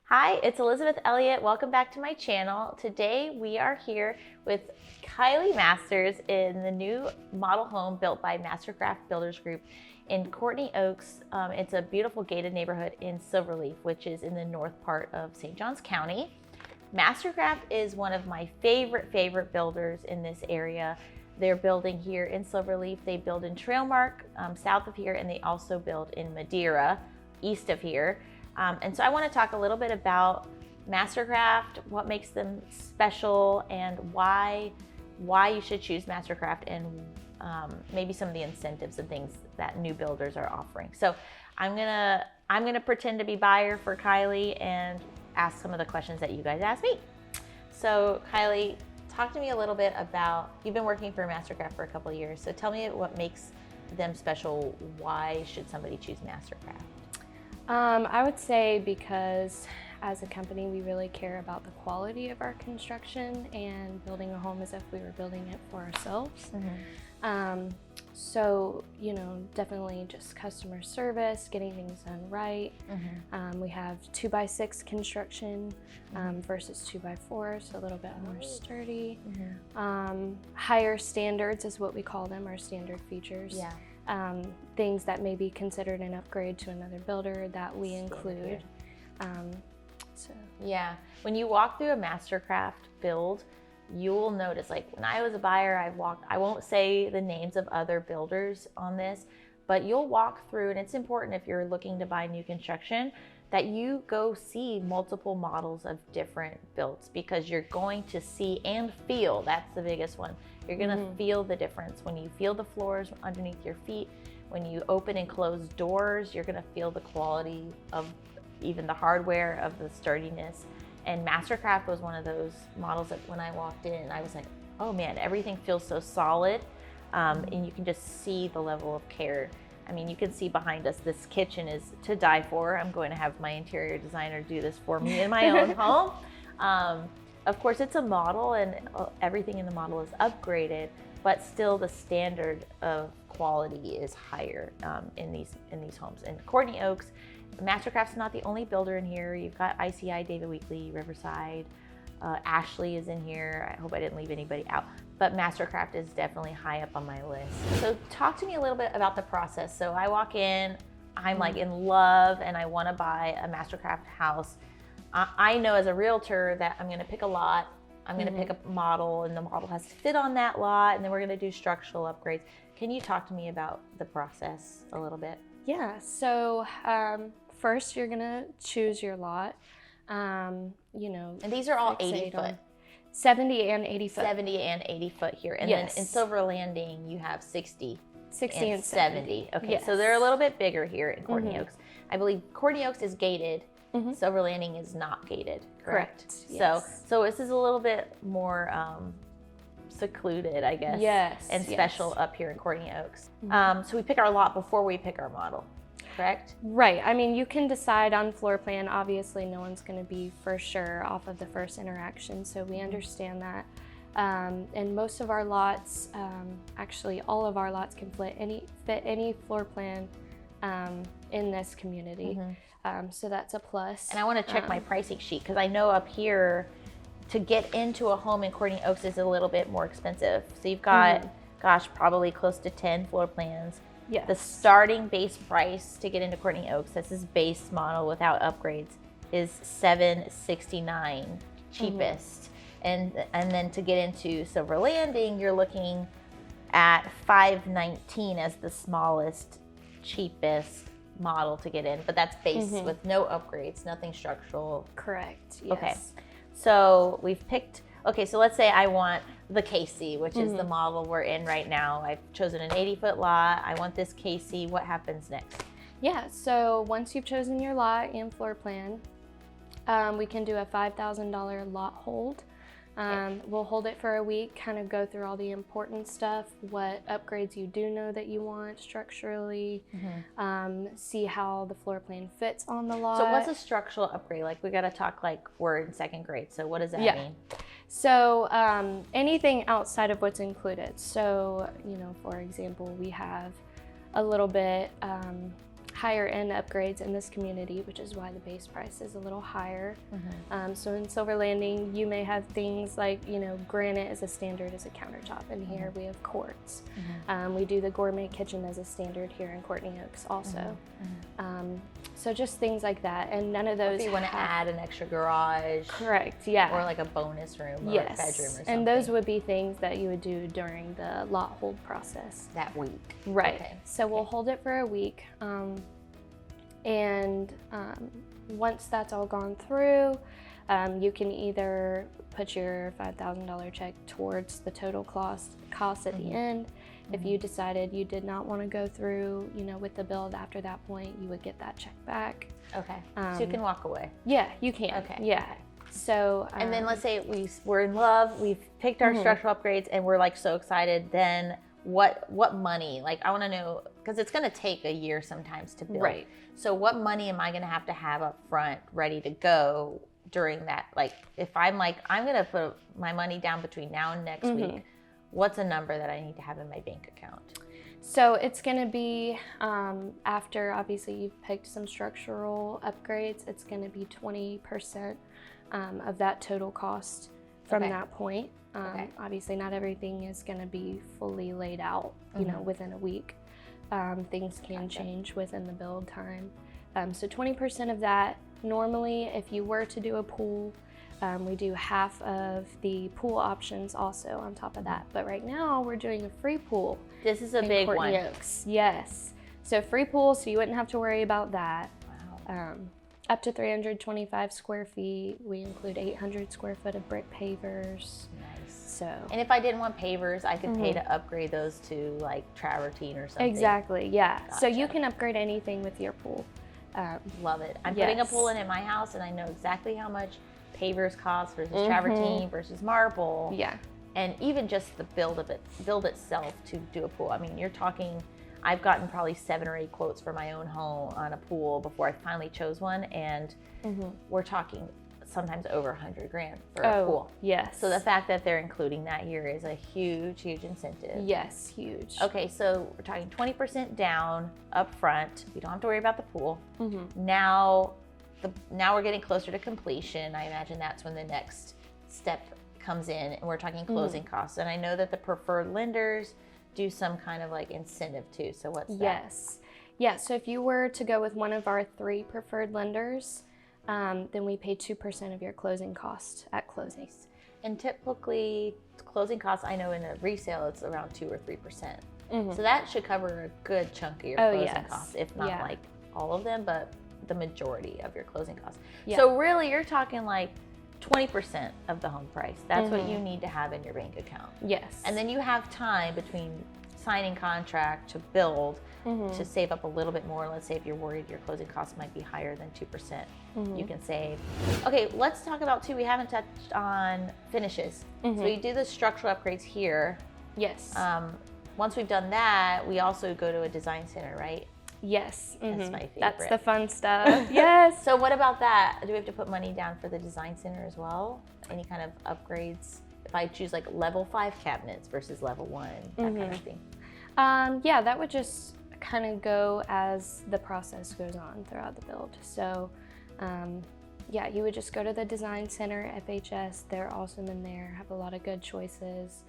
Hi, it's Elizabeth Elliott. Welcome back to my channel. Today we are here with Kylie Masters in the new model home built by Mastercraft Builders Group in Courtney Oaks. It's a beautiful gated neighborhood in Silverleaf, which is in the north part of St. Johns County. Mastercraft is one of my favorite builders in this area. They're building here in Silverleaf. They build in Trailmark, south of here, and they also build in Madeira, east of here. And so I want to talk a little bit about Mastercraft, what makes them special, and why you should choose Mastercraft, and maybe some of the incentives and things that new builders are offering. So I'm gonna pretend to be buyer for Kylie and ask some of the questions that you guys asked me. So Kylie, talk to me a little bit about, you've been working for Mastercraft for a couple of years, so tell me what makes them special. Why should somebody choose Mastercraft? I would say because as a company, we really care about the quality of our construction and building a home as if we were building it for ourselves. Mm-hmm. So, definitely just customer service, getting things done right. Mm-hmm. We have 2x6 construction versus 2x4, so a little bit more sturdy. Mm-hmm. Higher standards is what we call them, our standard features. Yeah. Things that may be considered an upgrade to another builder that we include. Yeah, when you walk through a Mastercraft build, you will notice, like when I was a buyer, I won't say the names of other builders on this, but you'll walk through, and it's important if you're looking to buy new construction that you go see multiple models of different builds, because you're going to see and feel, that's the biggest one. You're gonna feel the difference. When you feel the floors underneath your feet, when you open and close doors, you're gonna feel the quality of even the hardware, of the sturdiness. And Mastercraft was one of those models that when I walked in, I was like, oh man, everything feels so solid. And you can just see the level of care. I mean, you can see behind us, this kitchen is to die for. I'm going to have my interior designer do this for me in my own home. Of course, it's a model and everything in the model is upgraded, but still the standard of quality is higher in these homes. In Courtney Oaks, Mastercraft's not the only builder in here. You've got ICI, David Weekley, Riverside, Ashley is in here. I hope I didn't leave anybody out, but Mastercraft is definitely high up on my list. So talk to me a little bit about the process. So I walk in, I'm like in love, and I want to buy a Mastercraft house. I know as a realtor that I'm going to pick a lot, I'm going to pick a model, and the model has to fit on that lot, and then we're going to do structural upgrades. Can you talk to me about the process a little bit? Yeah, so first you're going to choose your lot. And these are all 80 foot. 70 and 80 foot. 70 and 80 foot here. And yes. Then in Silver Landing, you have 60 and 70. Okay, yes. So they're a little bit bigger here in Courtney Oaks. I believe Courtney Oaks is gated. Silver Landing is not gated, correct? Yes. So this is a little bit more secluded, I guess. Yes. And special up here in Courtney Oaks. So we pick our lot before we pick our model, correct? Right. I mean, you can decide on floor plan. Obviously, no one's going to be for sure off of the first interaction, so we understand that. And most of our lots, actually all of our lots can fit any floor plan in this community. So that's a plus. And I want to check my pricing sheet, because I know up here to get into a home in Courtney Oaks is a little bit more expensive. So you've got, gosh, probably close to 10 floor plans. Yes. The starting base price to get into Courtney Oaks, that's this base model without upgrades, is $769 cheapest. And then to get into Silver Landing, you're looking at $519 as the smallest, cheapest model to get in, but that's base with no upgrades, nothing structural. Correct. Yes. Okay, so we've picked, so let's say I want the KC, which is the model we're in right now. I've chosen an 80 foot lot. I want this KC. What happens next? Yeah, so once you've chosen your lot and floor plan, we can do a $5,000 lot hold. We'll hold it for a week, kind of go through all the important stuff, what upgrades you do know that you want structurally, see how the floor plan fits on the lot. So what's a structural upgrade? Like, we got to talk like we're in second grade. So what does that mean? So anything outside of what's included. So, for example, we have a little bit higher end upgrades in this community, which is why the base price is a little higher. So in Silver Landing, you may have things like, you know, granite as a standard as a countertop, and here we have quartz. We do the gourmet kitchen as a standard here in Courtney Oaks also. So just things like that, and none of those. If you want to add an extra garage. Correct, yeah. Or like a bonus room or a bedroom or something. And those would be things that you would do during the lot hold process. That week. Right. Okay. So we'll hold it for a week. Once that's all gone through, you can either put your $5,000 check towards the total cost at the end. If you decided you did not want to go through, you know, with the build after that point, you would get that check back. Okay. So you can walk away. Yeah, you can. Okay. Yeah. So. And then let's say we're in love, we've picked our structural upgrades, and we're like so excited. Then what money? Like I want to know, because it's going to take a year sometimes to build. Right. So what money am I going to have up front ready to go during that? Like if I'm like, I'm going to put my money down between now and next week, what's a number that I need to have in my bank account? So it's going to be, after obviously you've picked some structural upgrades, it's going to be 20% of that total cost from that point. Obviously not everything is going to be fully laid out, you know, within a week. Things can change within the build time. So 20% of that, normally if you were to do a pool, we do half of the pool options also on top of that. But right now we're doing a free pool. This is a big one. Courtney Oaks. Yes. So free pool, so you wouldn't have to worry about that. Wow. Up to 325 square feet. We include 800 square foot of brick pavers. Nice. So. And if I didn't want pavers, I could pay to upgrade those to like travertine or something. Exactly, yeah. Gotcha. So you can upgrade anything with your pool. Love it. I'm putting a pool in at my house, and I know exactly how much pavers cost versus travertine versus marble. Yeah. And even just the build itself to do a pool. I mean, you're talking, I've gotten probably 7 or 8 quotes for my own home on a pool before I finally chose one, and we're talking sometimes over $100,000 for a pool. Yes. So the fact that they're including that here is a huge, huge incentive. Yes, huge. Okay, so we're talking 20% down up front. We don't have to worry about the pool. Now we're getting closer to completion. I imagine that's when the next step comes in, and we're talking closing costs. And I know that the preferred lenders do some kind of like incentive too. So what's that? Yes. Yeah, so if you were to go with one of our 3 preferred lenders, then we pay 2% of your closing cost at closing. And typically closing costs, I know in a resale, it's around 2 or 3%. So that should cover a good chunk of your closing costs, if not like all of them, but the majority of your closing costs. So really you're talking like 20% of the home price. That's what you need to have in your bank account. Yes. And then you have time between signing contract to build to save up a little bit more. Let's say if you're worried your closing costs might be higher than 2%, you can save. Okay, let's talk about too, we haven't touched on finishes. So you do the structural upgrades here. Yes. Once we've done that, we also go to a design center, right? Yes. That's my favorite. That's the fun stuff. Yes. So what about that? Do we have to put money down for the design center as well? Any kind of upgrades? If I choose like level 5 cabinets versus level 1, that kind of thing. Yeah, that would just kind of go as the process goes on throughout the build. So yeah, you would just go to the design center, FHS. They're awesome in there, have a lot of good choices.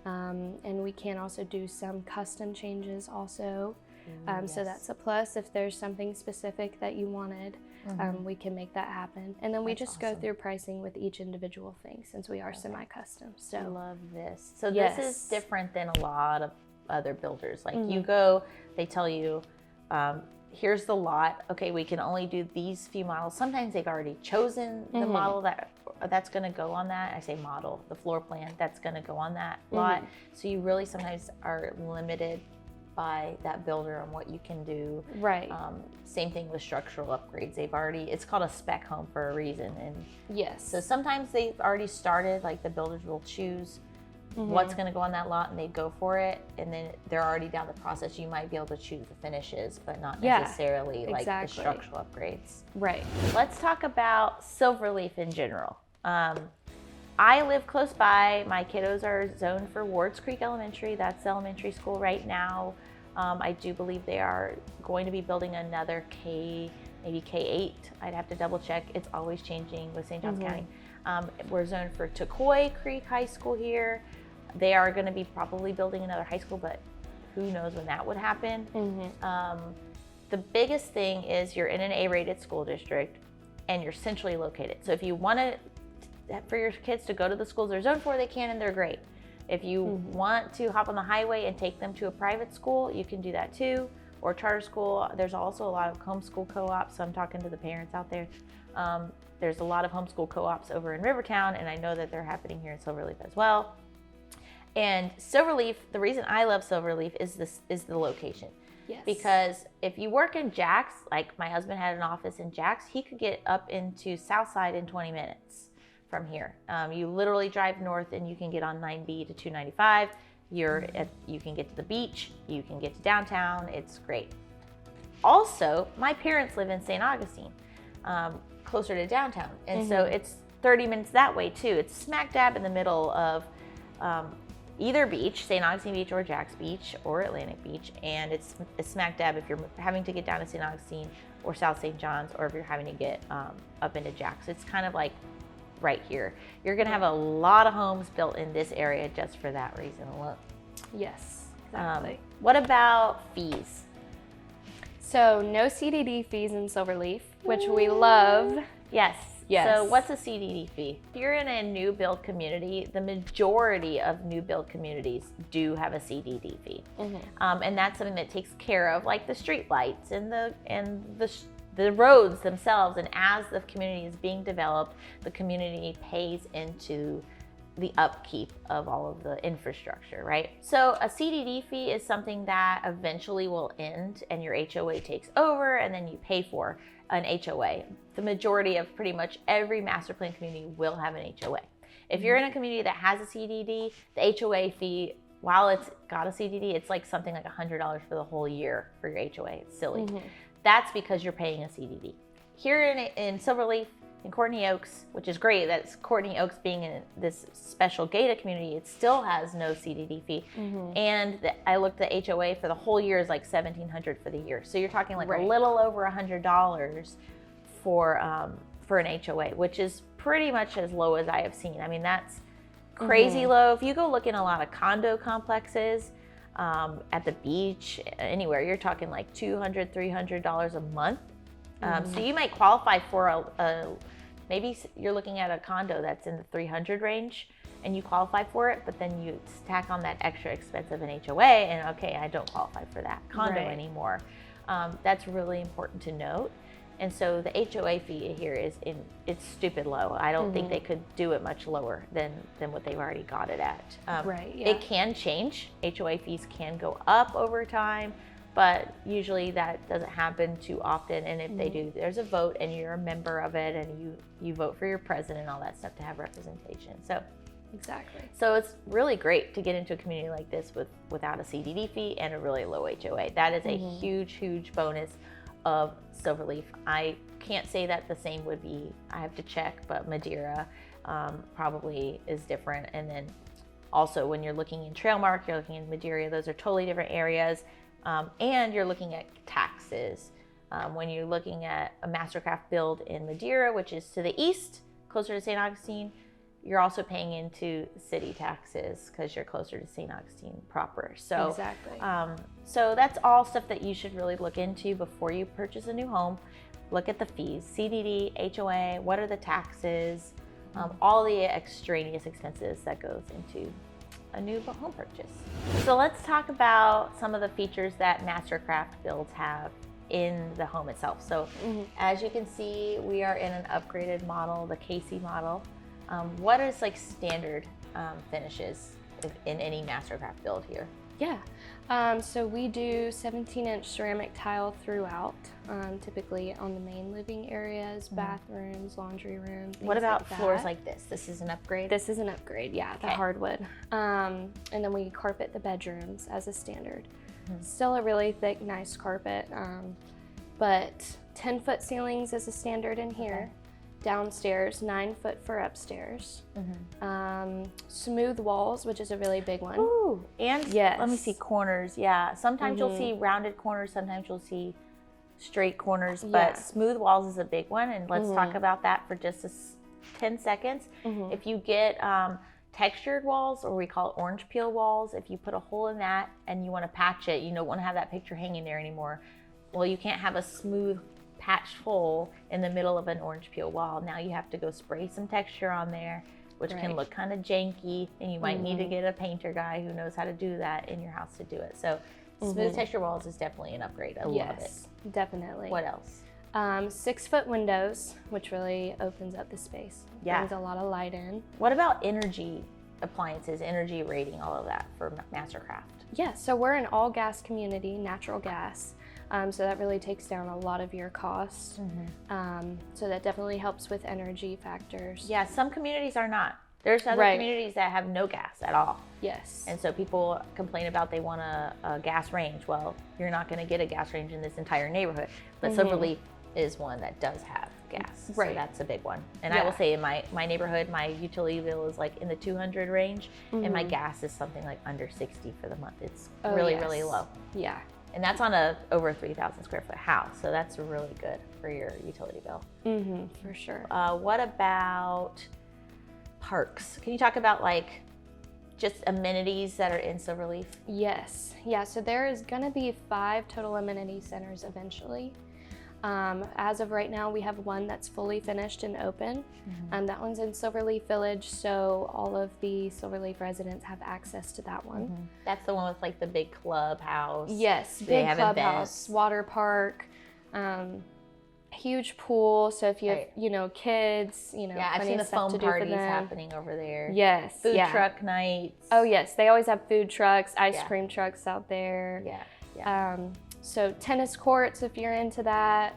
And we can also do some custom changes also. So that's a plus. If there's something specific that you wanted, we can make that happen. And then we just go through pricing with each individual thing, since we are semi-custom. So I love this. So this is different than a lot of other builders. Like you go, they tell you, here's the lot. Okay, we can only do these few models. Sometimes they've already chosen the model that's going to go on that. I say model, the floor plan that's going to go on that lot. So you really sometimes are limited by that builder on what you can do. Right. Same thing with structural upgrades. It's called a spec home for a reason. And yes. So sometimes they've already started, like the builders will choose what's going to go on that lot and they go for it, and then they're already down the process. You might be able to choose the finishes, but not necessarily like the structural upgrades. Right. Let's talk about Silverleaf in general. I live close by. My kiddos are zoned for Wards Creek Elementary. That's the elementary school right now. I do believe they are going to be building another maybe K8. I'd have to double check. It's always changing with St. Johns County. We're zoned for Tucoy Creek High School here. They are going to be probably building another high school, but who knows when that would happen. The biggest thing is you're in an A-rated school district and you're centrally located. So if you want for your kids to go to the schools they're zoned for, they can, and they're great. If you want to hop on the highway and take them to a private school, you can do that too, or charter school. There's also a lot of homeschool co-ops, so I'm talking to the parents out there. There's a lot of homeschool co-ops over in Rivertown, and I know that they're happening here in Silverleaf as well. And Silverleaf, the reason I love Silverleaf is the location. Yes. Because if you work in Jax, like my husband had an office in Jax, he could get up into Southside in 20 minutes from here. You literally drive north and you can get on 9B to 295. You can get to the beach, you can get to downtown. It's great. Also, my parents live in St. Augustine, closer to downtown. And so it's 30 minutes that way too. It's smack dab in the middle of either beach, St. Augustine Beach or Jax Beach or Atlantic Beach. And it's smack dab if you're having to get down to St. Augustine or South St. John's, or if you're having to get up into Jax. It's kind of like right here. You're gonna have a lot of homes built in this area just for that reason alone. Yes, exactly. What about fees? So no CDD fees in Silverleaf, which we love. Yes. Yes. So what's a CDD fee? If you're in a new build community, the majority of new build communities do have a CDD fee. And that's something that takes care of like the street lights and the roads themselves. And as the community is being developed, the community pays into the upkeep of all of the infrastructure, right? So a CDD fee is something that eventually will end and your HOA takes over, and then you pay for an HOA. The majority of pretty much every master plan community will have an HOA. If you're in a community that has a CDD, the HOA fee, while it's got a CDD, it's like something like $100 for the whole year for your HOA. It's silly. That's because you're paying a CDD. Here in Silverleaf, in Courtney Oaks, which is great, that's Courtney Oaks being in this special gated community, it still has no CDD fee. And I looked at the HOA for the whole year is like $1,700 for the year. So you're talking like a little over $100 for an HOA, which is pretty much as low as I have seen. I mean, that's crazy low. If you go look in a lot of condo complexes at the beach, anywhere, you're talking like $200, $300 a month. So you might qualify for maybe you're looking at a condo that's in the 300 range and you qualify for it, but then you stack on that extra expense of an HOA and okay, I don't qualify for that condo anymore. That's really important to note. And so the HOA fee here it's stupid low. I don't think they could do it much lower than what they've already got it at. It can change. HOA fees can go up over time, but usually that doesn't happen too often. And if they do, there's a vote and you're a member of it and you vote for your president and all that stuff to have representation. So exactly. So it's really great to get into a community like this without a CDD fee and a really low HOA. That is a huge, huge bonus of Silverleaf. I can't say that the same would be, I have to check, but Madeira probably is different. And then also when you're looking in Trailmark, you're looking in Madeira, those are totally different areas. And you're looking at taxes. When you're looking at a Mastercraft build in Madeira, which is to the east, closer to St. Augustine, you're also paying into city taxes because you're closer to St. Augustine proper. So, exactly. So that's all stuff that you should really look into before you purchase a new home. Look at the fees, CDD, HOA, what are the taxes, all the extraneous expenses that goes into a new home purchase. So let's talk about some of the features that Mastercraft builds have in the home itself. So as you can see, we are in an upgraded model, the KC model. What is like standard finishes in any Mastercraft build here? Yeah, so we do 17-inch ceramic tile throughout, typically on the main living areas, bathrooms, laundry rooms. What about floors like this? This is an upgrade? This is an upgrade, yeah, the hardwood. And then we carpet the bedrooms as a standard. Still a really thick, nice carpet, but 10-foot ceilings is a standard in here. downstairs, 9 foot for upstairs. Smooth walls, which is a really big one. Ooh, and yes. Let me see, corners. Yeah, sometimes you'll see rounded corners, sometimes you'll see straight corners, but smooth walls is a big one. And let's talk about that for just 10 seconds. If you get textured walls, or we call it orange peel walls, if you put a hole in that and you want to patch it, you don't want to have that picture hanging there anymore. Well, you can't have a smooth patched hole in the middle of an orange peel wall. Now you have to go spray some texture on there, which can look kind of janky, and you might need to get a painter guy who knows how to do that in your house to do it. So smooth texture walls is definitely an upgrade. I love it. Definitely. What else? 6 foot windows, which really opens up the space. Brings a lot of light in. What about energy appliances, energy rating, all of that for Mastercraft? Yeah, so we're an all gas community, natural gas. So that really takes down a lot of your costs. So that definitely helps with energy factors. Yeah, some communities are not. There's other communities that have no gas at all. Yes. And so people complain about they want a gas range. Well, you're not going to get a gas range in this entire neighborhood. But Silverleaf is one that does have gas. So that's a big one. And I will say in my neighborhood, my utility bill is like in the 200 range, and my gas is something like under 60 for the month. It's really low. Yeah. And that's on a over 3,000 square foot house. So that's really good for your utility bill. For sure. What about parks? Can you talk about like just amenities that are in Silverleaf? Yes. Yeah, so there is going to be 5 total amenity centers eventually. As of right now, we have one that's fully finished and open. That one's in Silverleaf Village, so all of the Silverleaf residents have access to that one. That's the one with like the big clubhouse. Yes, big clubhouse, water park, huge pool. So if you have, kids, I've seen the foam parties happening over there. Yes, food truck nights. Oh yes, they always have food trucks, ice cream trucks out there. So tennis courts, if you're into that.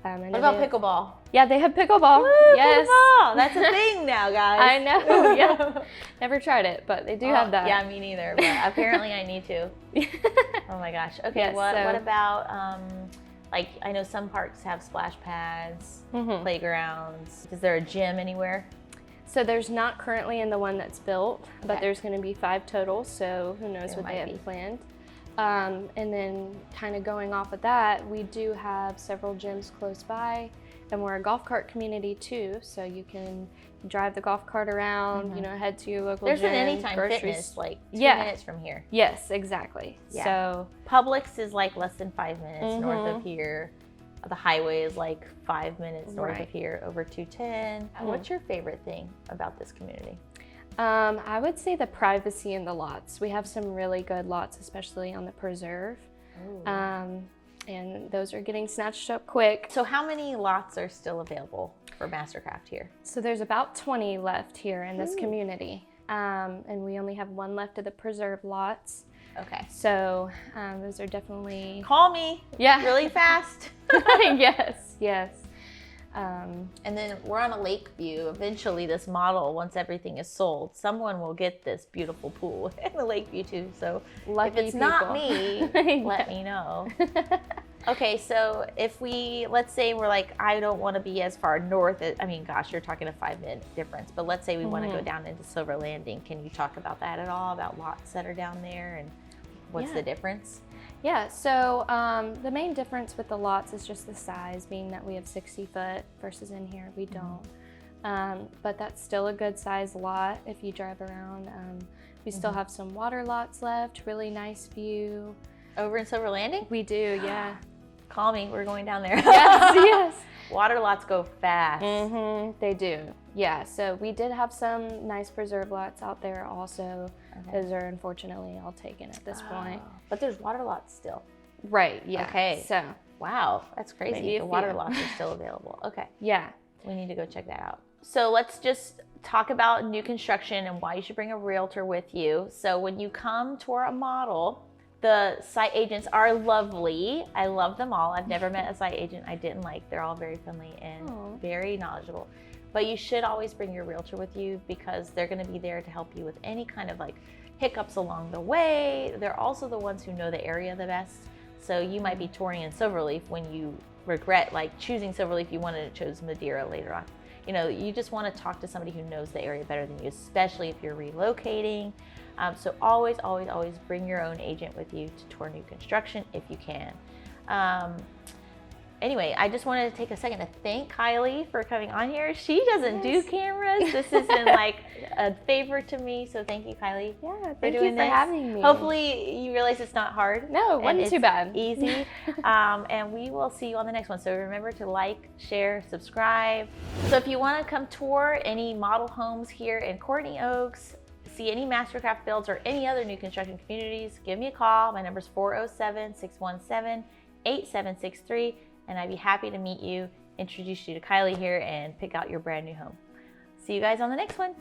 What about pickleball? Yeah, they have pickleball. Woo, yes. Pickleball. That's a thing now, guys. I know, yeah. Never tried it, but they do have that. Yeah, me neither, but apparently I need to. Oh my gosh. Okay, what about, like, I know some parks have splash pads, playgrounds. Is there a gym anywhere? So there's not currently in the one that's built, but there's going to be 5 total, so who knows what they have planned. And then kind of going off of that, we do have several gyms close by, and we're a golf cart community too, so you can drive the golf cart around, head to your local gym. There's an Anytime Fitness like 2 minutes from here. Yes, exactly. Yeah. So Publix is like less than 5 minutes north of here. The highway is like 5 minutes north of here, over 210. What's your favorite thing about this community? I would say the privacy in the lots. We have some really good lots, especially on the preserve. And those are getting snatched up quick. So how many lots are still available for Mastercraft here? So there's about 20 left here in this community. And we only have 1 left of the preserve lots. Okay. So those are definitely... Call me. Yeah. Really fast. Yes. And then we're on a lake view. Eventually this model, once everything is sold, someone will get this beautiful pool in the lake view too. So lucky if it's not me, let me know. Okay, so if let's say we're like, I don't want to be as far north. I mean, gosh, you're talking a 5-minute difference, but let's say we want to go down into Silver Landing. Can you talk about that at all, about lots that are down there and what's the difference? Yeah, so the main difference with the lots is just the size, being that we have 60 foot versus in here we don't. But that's still a good size lot if you drive around. We still have some water lots left, really nice view. Over in Silver Landing? We do, yeah. Call me, we're going down there. Yes. Water lots go fast. They do, yeah. So we did have some nice preserve lots out there also. Those are unfortunately all taken at this point. But there's water lots still. Right, yeah. Okay. So. Wow, that's crazy. The water lots are still available. Okay. Yeah. We need to go check that out. So let's just talk about new construction and why you should bring a realtor with you. So when you come tour a model, the site agents are lovely. I love them all. I've never met a site agent I didn't like. They're all very friendly and very knowledgeable. But you should always bring your realtor with you because they're going to be there to help you with any kind of like hiccups along the way. They're also the ones who know the area the best. So you might be touring in Silverleaf when you regret like choosing Silverleaf, you wanted to choose Madeira later on. you know, you just want to talk to somebody who knows the area better than you, especially if you're relocating. So always, always, always bring your own agent with you to tour new construction if you can. Anyway, I just wanted to take a second to thank Kylie for coming on here. She doesn't do cameras. This has been like a favor to me. So thank you, Kylie. Yeah, thank you for having me. Hopefully you realize it's not hard. No, it wasn't too bad. Easy. And we will see you on the next one. So remember to like, share, subscribe. So if you want to come tour any model homes here in Courtney Oaks, see any Mastercraft builds or any other new construction communities, give me a call. My number is 407-617-8763. And I'd be happy to meet you, introduce you to Kylie here, and pick out your brand new home. See you guys on the next one.